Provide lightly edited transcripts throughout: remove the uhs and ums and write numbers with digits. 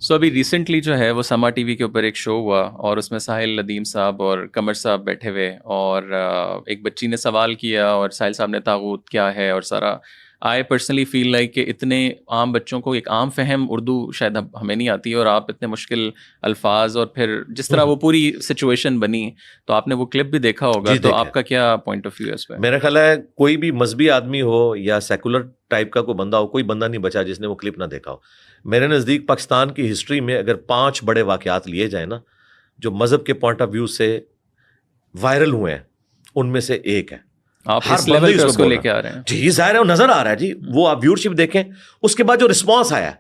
سو ابھی ریسنٹلی جو ہے وہ سما ٹی وی کے اوپر ایک شو ہوا اور اس میں ساحل ندیم صاحب اور قمر صاحب بیٹھے ہوئے اور ایک بچی نے سوال کیا اور ساحل صاحب نے طاغوت کیا ہے اور سارا. آئی پرسنلی فیل لائک کہ اتنے عام بچوں کو ایک عام فہم اردو شاید ہمیں نہیں آتی اور آپ اتنے مشکل الفاظ اور پھر جس طرح وہ پوری سچویشن بنی تو آپ نے وہ کلپ بھی دیکھا ہوگا. تو آپ کا کیا پوائنٹ آف ویو ہے اس پہ؟ میرا خیال ہے کوئی بھی مذہبی آدمی ہو یا سیکولر ٹائپ کا کوئی بندہ ہو, کوئی بندہ نہیں بچا جس نے وہ کلپ نہ دیکھا ہو. میرے نزدیک پاکستان کی ہسٹری میں اگر 5 بڑے واقعات لیے جائیں نا جو مذہب کے پوائنٹ آف ویو سے وائرل ہوئے ہیں, ان میں سے ایک ہے. آپ اس لیول پہ اس کو لے کے آ رہے ہیں. جی ظاہر ہے, وہ نظر آ رہا ہے جی. وہ آپ ویورشپ دیکھیں, اس کے بعد جو رسپانس آیا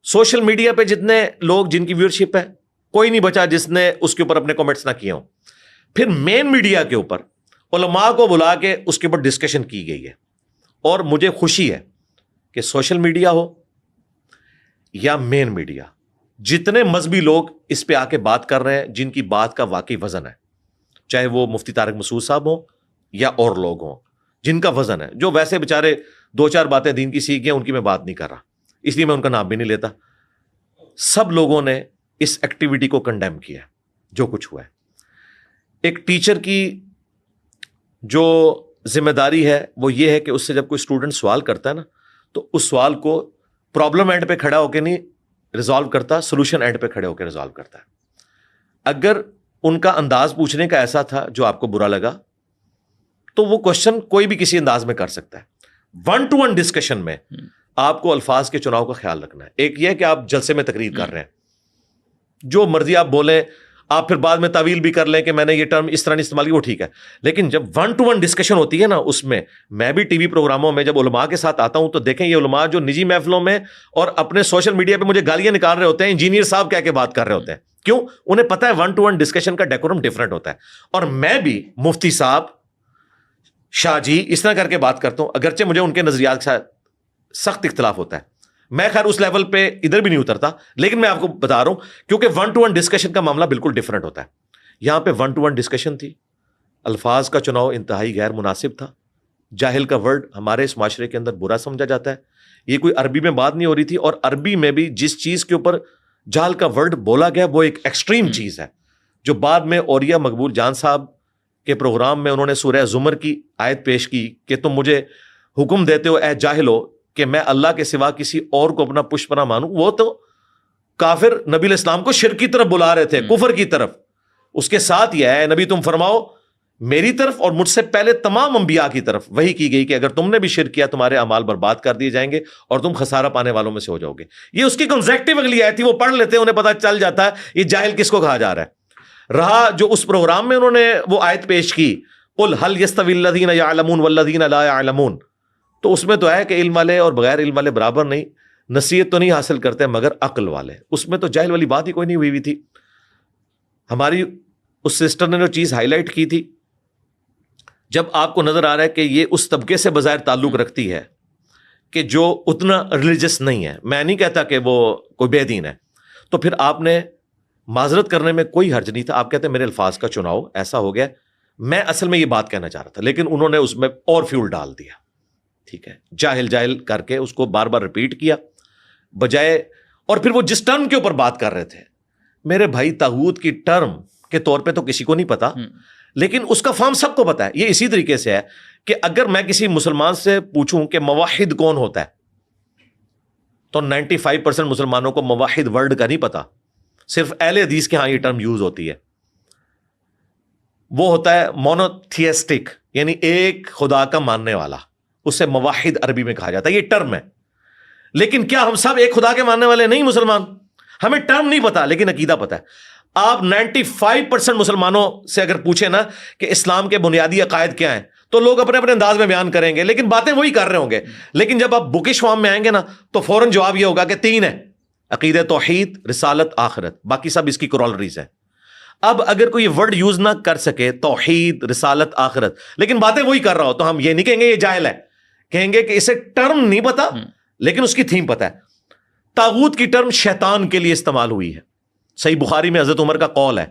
سوشل میڈیا پہ, جتنے لوگ جن کی ویورشپ ہے کوئی نہیں بچا جس نے اس کے اوپر اپنے کمنٹس نہ کیے ہوں. پھر مین میڈیا کے اوپر علماء کو بلا کے اس کے اوپر ڈسکشن کی گئی ہے. اور مجھے خوشی ہے کہ سوشل میڈیا ہو یا مین میڈیا, جتنے مذہبی لوگ اس پہ آ کے بات کر رہے ہیں جن کی بات کا واقعی وزن ہے, چاہے وہ مفتی طارق مسعود صاحب ہوں یا اور لوگ ہوں جن کا وزن ہے, جو ویسے بےچارے 2-4 باتیں دین کی سیکھ گئے ان کی میں بات نہیں کر رہا, اس لیے میں ان کا نام بھی نہیں لیتا. سب لوگوں نے اس ایکٹیویٹی کو کنڈیم کیا جو کچھ ہوا ہے. ایک ٹیچر کی جو ذمہ داری ہے وہ یہ ہے کہ اس سے جب کوئی اسٹوڈنٹ سوال کرتا ہے نا تو اس سوال کو پرابلم اینڈ پہ کھڑا ہو کے نہیں ریزالو کرتا, سولوشن اینڈ پہ کھڑے ہو کے ریزالو کرتا ہے. اگر ان کا انداز پوچھنے کا ایسا تھا جو آپ کو برا لگا تو وہ کوشچن کوئی بھی کسی انداز میں کر سکتا ہے. 1-to-1 ڈسکشن میں آپ کو الفاظ کے چناؤ کا خیال رکھنا ہے. ایک یہ کہ آپ جلسے میں تقریر کر رہے ہیں, جو مرضی آپ بولیں, آپ پھر بعد میں تعویل بھی کر لیں کہ میں نے یہ ٹرم اس طرح نہیں استعمال کی, وہ ٹھیک ہے. لیکن جب 1-to-1 ڈسکشن ہوتی ہے نا, اس میں بھی ٹی وی پروگراموں میں جب علماء کے ساتھ آتا ہوں تو دیکھیں یہ علماء جو نجی محفلوں میں اور اپنے سوشل میڈیا پہ مجھے گالیاں نکال رہے ہوتے ہیں, انجینئر صاحب کہہ کے بات کر رہے ہوتے ہیں. کیوں؟ انہیں پتا ہے 1-to-1 ڈسکشن کا ڈیکورم ڈفرنٹ ہوتا ہے. اور میں بھی مفتی صاحب, شاہ جی, اس طرح کر کے بات کرتا ہوں, اگرچہ مجھے ان کے نظریات کے ساتھ سخت اختلاف ہوتا ہے. میں خیر اس لیول پہ ادھر بھی نہیں اترتا, لیکن میں آپ کو بتا رہا ہوں کیونکہ 1-to-1 ڈسکشن کا معاملہ بالکل ڈفرنٹ ہوتا ہے. یہاں پہ 1-to-1 ڈسکشن تھی, الفاظ کا چناؤ انتہائی غیر مناسب تھا. جاہل کا ورڈ ہمارے اس معاشرے کے اندر برا سمجھا جاتا ہے. یہ کوئی عربی میں بات نہیں ہو رہی تھی, اور عربی میں بھی جس چیز کے اوپر جہل کا ورڈ بولا گیا وہ ایک ایکسٹریم چیز ہے, جو بعد میں اوریہ مقبول جان صاحب کے پروگرام میں انہوں نے سورہ زمر کی آیت پیش کی کہ تم مجھے حکم دیتے ہو اے جاہلو کہ میں اللہ کے سوا کسی اور کو اپنا پشپنا مانوں. وہ تو کافر نبی علیہ السلام کو شرک کی طرف بلا رہے تھے, کفر کی طرف. اس کے ساتھ یہ ہے نبی تم فرماؤ میری طرف اور مجھ سے پہلے تمام انبیاء کی طرف وہی کی گئی کہ اگر تم نے بھی شرک کیا تمہارے اعمال برباد کر دیے جائیں گے اور تم خسارہ پانے والوں میں سے ہو جاؤ گے. یہ اس کی کنزیکٹو اگلی آیت تھی, وہ پڑھ لیتے ہیں, انہیں پتہ چل جاتا ہے یہ جاہل کس کو کہا جا رہا ہے. رہا جو اس پروگرام میں انہوں نے وہ آیت پیش کی, قل هل يستوي الذين يعلمون والذين لا يعلمون, تو اس میں تو ہے کہ علم والے اور بغیر علم والے برابر نہیں, نصیحت تو نہیں حاصل کرتے مگر عقل والے. اس میں تو جاہل والی بات ہی کوئی نہیں ہوئی تھی. ہماری اس سسٹر نے جو چیز ہائی لائٹ کی تھی, جب آپ کو نظر آ رہا ہے کہ یہ اس طبقے سے بظاہر تعلق رکھتی ہے کہ جو اتنا ریلیجس نہیں ہے, میں نہیں کہتا کہ وہ کوئی بے دین ہے, تو پھر آپ نے معذرت کرنے میں کوئی حرج نہیں تھا. آپ کہتے ہیں میرے الفاظ کا چناؤ ایسا ہو گیا, میں اصل میں یہ بات کہنا چاہ رہا تھا, لیکن انہوں نے اس میں اور فیول ڈال دیا. ٹھیک ہے, جاہل جاہل کر کے اس کو بار بار ریپیٹ کیا بجائے, اور پھر وہ جس ٹرم کے اوپر بات کر رہے تھے, میرے بھائی طاغوت کی ٹرم کے طور پہ تو کسی کو نہیں پتا, لیکن اس کا فارم سب کو پتا ہے. یہ اسی طریقے سے ہے کہ اگر میں کسی مسلمان سے پوچھوں کہ موحد کون ہوتا ہے, تو 95% مسلمانوں کو موحد ورڈ کا نہیں پتا, صرف اہل حدیث کے ہاں یہ ٹرم یوز ہوتی ہے. وہ ہوتا ہے مونوتھیسٹک, یعنی ایک خدا کا ماننے والا, اسے موحد عربی میں کہا جاتا ہے, یہ ٹرم ہے. لیکن کیا ہم سب ایک خدا کے ماننے والے نہیں مسلمان؟ ہمیں ٹرم نہیں پتا لیکن عقیدہ پتا ہے. آپ 95% مسلمانوں سے اگر پوچھیں نا کہ اسلام کے بنیادی عقائد کیا ہیں, تو لوگ اپنے اپنے انداز میں بیان کریں گے, لیکن باتیں وہی کر رہے ہوں گے. لیکن جب آپ بکش فارم میں آئیں گے نا تو فوراً جواب یہ ہوگا کہ 3 ہے, عقیدہ توحید, رسالت, آخرت, باقی سب اس کی کورولریز ہیں. اب اگر کوئی ورڈ یوز نہ کر سکے, توحید, رسالت, آخرت, لیکن باتیں وہی کر رہا ہو, تو ہم یہ نہیں کہیں گے یہ جاہل ہے, کہیں گے کہ اسے ٹرم نہیں پتا لیکن اس کی تھیم پتا ہے. طاغوت کی ٹرم شیطان کے لیے استعمال ہوئی ہے. صحیح بخاری میں حضرت عمر کا قول ہے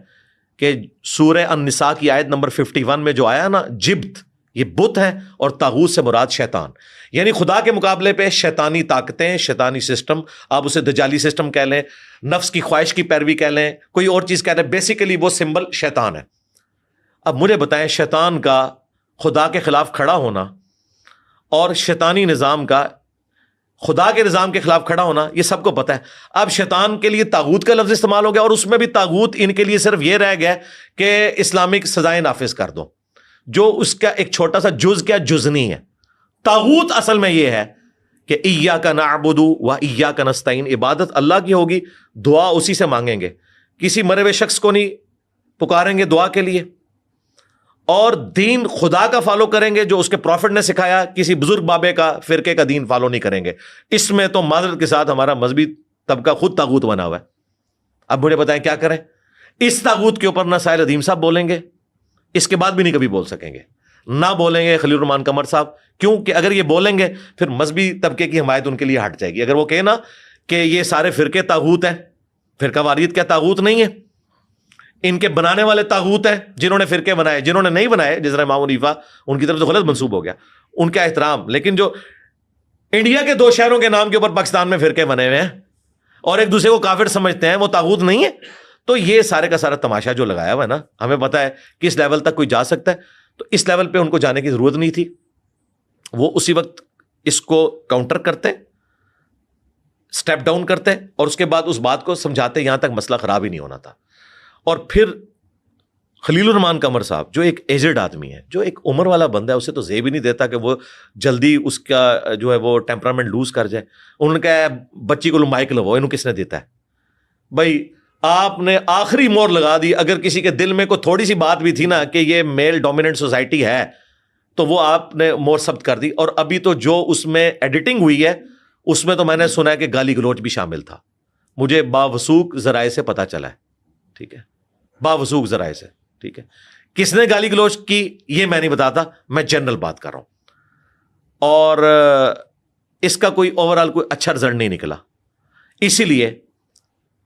کہ سورہ النساء کی آیت نمبر 51 میں جو آیا نا, جبت, یہ بت ہے اور طاغوت سے مراد شیطان. یعنی خدا کے مقابلے پہ شیطانی طاقتیں، شیطانی سسٹم، آپ اسے دجالی سسٹم کہہ لیں، نفس کی خواہش کی پیروی کہہ لیں، کوئی اور چیز کہہ لیں، بیسیکلی وہ سمبل شیطان ہے۔ اب مجھے بتائیں، شیطان کا خدا کے خلاف کھڑا ہونا اور شیطانی نظام کا خدا کے نظام کے خلاف کھڑا ہونا، یہ سب کو پتہ ہے۔ اب شیطان کے لیے طاغوت کا لفظ استعمال ہو گیا، اور اس میں بھی طاغوت ان کے لیے صرف یہ رہ گیا کہ اسلامک سزائیں نافذ کر دو، جو اس کا ایک چھوٹا سا جز کیا جزنی ہے۔ طاغوت اصل میں یہ ہے کہ ایاک نعبد و ایاک نستعین، عبادت اللہ کی ہوگی، دعا اسی سے مانگیں گے، کسی مرے ہوئے شخص کو نہیں پکاریں گے دعا کے لیے، اور دین خدا کا فالو کریں گے جو اس کے پروفٹ نے سکھایا، کسی بزرگ بابے کا فرقے کا دین فالو نہیں کریں گے۔ اس میں تو معذرت کے ساتھ ہمارا مذہبی طبقہ خود طاغوت بنا ہوا ہے۔ اب مجھے بتائیں کیا کریں؟ اس طاغوت کے اوپر نہ ساحل ادیم صاحب بولیں گے، اس کے بعد بھی نہیں کبھی بول سکیں گے، نہ بولیں گے خلیل الرحمان قمر صاحب، کیوں کہ اگر یہ بولیں گے پھر مذہبی طبقے کی حمایت ان کے لیے ہٹ جائے گی۔ اگر وہ کہے نا کہ یہ سارے فرقے طاغوت ہیں، فرقہ واریت کیا طاغوت نہیں ہے؟ ان کے بنانے والے طاغوت ہیں، جنہوں نے فرقے بنائے، جنہوں نے نہیں بنائے جس طرح امام حنیفہ، ان کی طرف سے غلط منسوب ہو گیا، ان کا احترام۔ لیکن جو انڈیا کے 2 شہروں کے نام کے اوپر پاکستان میں فرقے بنے ہوئے ہیں اور ایک دوسرے کو کافر سمجھتے ہیں، وہ طاغوت نہیں ہے؟ تو یہ سارے کا سارا تماشا جو لگایا ہوا ہے نا، ہمیں پتہ ہے کس لیول تک کوئی جا سکتا ہے، تو اس لیول پہ ان کو جانے کی ضرورت نہیں تھی۔ وہ اسی وقت اس کو کاؤنٹر کرتے، سٹیپ ڈاؤن کرتے، اور اس کے بعد اس بات کو سمجھاتے یہاں تک مسئلہ خراب ہی نہیں ہونا تھا۔ اور پھر خلیل الرحمان قمر صاحب جو ایک ایجڈ آدمی ہے، جو ایک عمر والا بندہ ہے، اسے تو زیب ہی نہیں دیتا کہ وہ جلدی اس کا جو ہے وہ ٹیمپرامنٹ لوز کر جائے۔ انہوں نے کہا بچی کو مائک لگاؤ، انہوں کس نے دیتا ہے؟ بھائی آپ نے آخری مور لگا دی۔ اگر کسی کے دل میں کوئی تھوڑی سی بات بھی تھی نا کہ یہ میل ڈومیننٹ سوسائٹی ہے، تو وہ آپ نے مور ثبت کر دی۔ اور ابھی تو جو اس میں ایڈیٹنگ ہوئی ہے اس میں تو میں نے سنا ہے کہ گالی گلوچ بھی شامل تھا، مجھے باوثوق ذرائع سے پتہ چلا ہے، ٹھیک ہے، باوثوق ذرائع سے، ٹھیک ہے۔ کس نے گالی گلوچ کی یہ میں نہیں بتاتا، میں جنرل بات کر رہا ہوں، اور اس کا کوئی اوورال کوئی اچھا رزلٹ نہیں نکلا۔ اسی لیے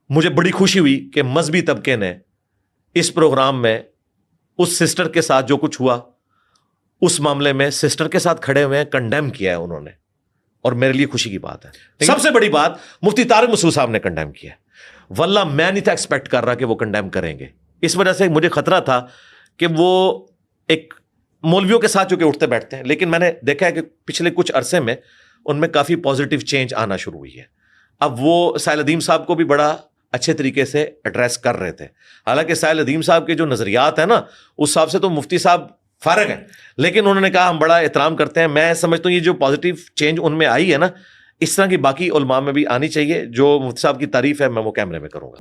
مجھے بڑی خوشی ہوئی کہ مذہبی طبقے نے اس پروگرام میں اس سسٹر کے ساتھ جو کچھ ہوا، اس معاملے میں سسٹر کے ساتھ کھڑے ہوئے ہیں، کنڈیم کیا ہے انہوں نے، اور میرے لیے خوشی کی بات ہے۔ سب سے بڑی بات مفتی طارق مسعود صاحب نے کنڈیم کیا ہے۔ واللہ میں نہیں تھا ایکسپیکٹ کر رہا کہ وہ کنڈیم کریں گے، اس وجہ سے مجھے خطرہ تھا کہ وہ ایک مولویوں کے ساتھ جو کہ اٹھتے بیٹھتے ہیں، لیکن میں نے دیکھا ہے کہ پچھلے کچھ عرصے میں ان میں کافی پازیٹیو چینج آنا شروع ہوئی ہے۔ اب وہ ساحل ادیم صاحب کو بھی بڑا اچھے طریقے سے ایڈریس کر رہے تھے، حالانکہ ساحل ادیم صاحب کے جو نظریات ہیں نا، اس حساب سے تو مفتی صاحب فارغ ہیں، لیکن انہوں نے کہا ہم بڑا احترام کرتے ہیں۔ میں سمجھتا ہوں یہ جو پازیٹیو چینج ان میں آئی ہے نا، اس طرح کی باقی علماء میں بھی آنی چاہیے۔ جو مفتی صاحب کی تعریف ہے میں وہ کیمرے میں کروں گا۔